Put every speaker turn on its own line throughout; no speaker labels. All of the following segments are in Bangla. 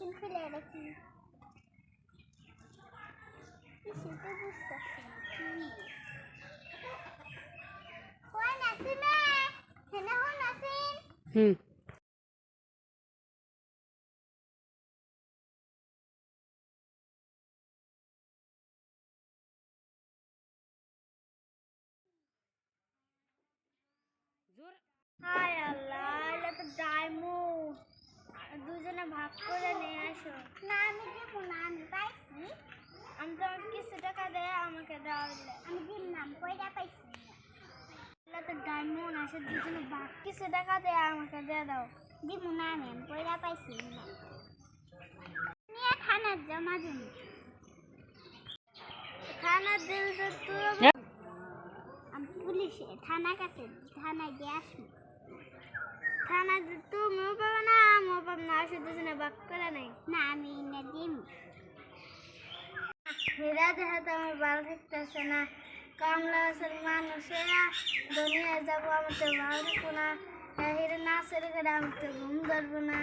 মেশিন খুলে রাখি সেটা বুঝতেছি না কি কই নাসিমে হেনা হো নাসিম হায় আল্লাহ এটা তো ডায়মন্ড দুজনে ভাগ করে নিয়ে আসো না আমি দেবো না আমি পাইছি আমি তো কিছু টাকা দেয় আমাকে দেওয়া আমি দিলাম কয়টা পাইছি এটা তো ডায়মন্ড আসে দুজনে ভাগ কিছু টাকা দেয় আমাকে দিয়ে দাও দিব না আমি কয়টা পাইছি না নিয়ে থানার জমা দিন থানার দিল তো আমি পুলিশে থানা কাছে থানায় গিয়ে আসবো থানা তুমিও পাবে না আমিও পাবো না আসে দুজনে ভাগ করে নেই না আমি না দিম হীরা দেখা তো আমার ভালো থাকতেছে না কামলা আসল মানুষেরা দুনিয়া যাবো আমার তো ভালো থাকবো না হীরা না সেরে করে আমি তো ঘুম ধরবো না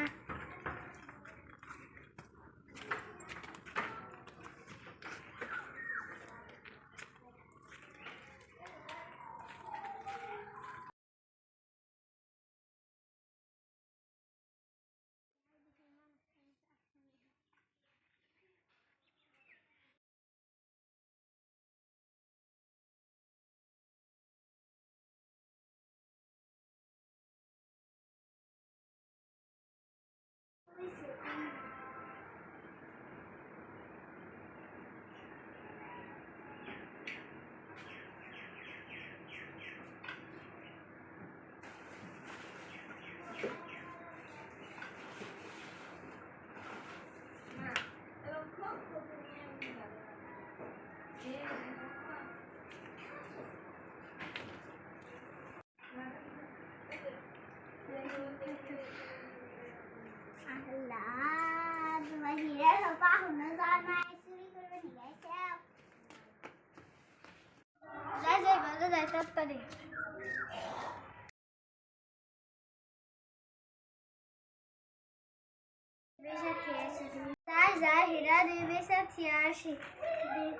হীরা দেবে সাথে আসি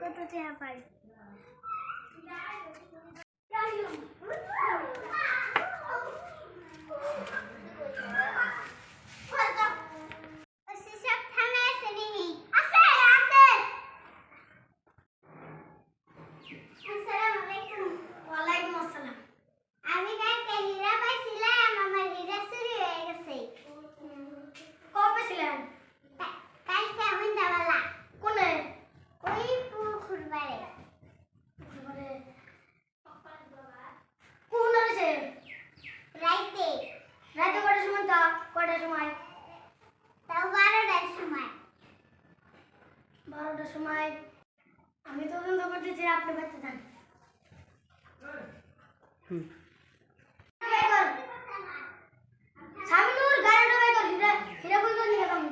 কত টাকা পাই সময় আমি তো তদন্ত করতেছি আপনি বাচ্চা থাকেন সামিনুর গাড়িটা বাই কর হীরা হীরা কই কর নিয়ে যাবো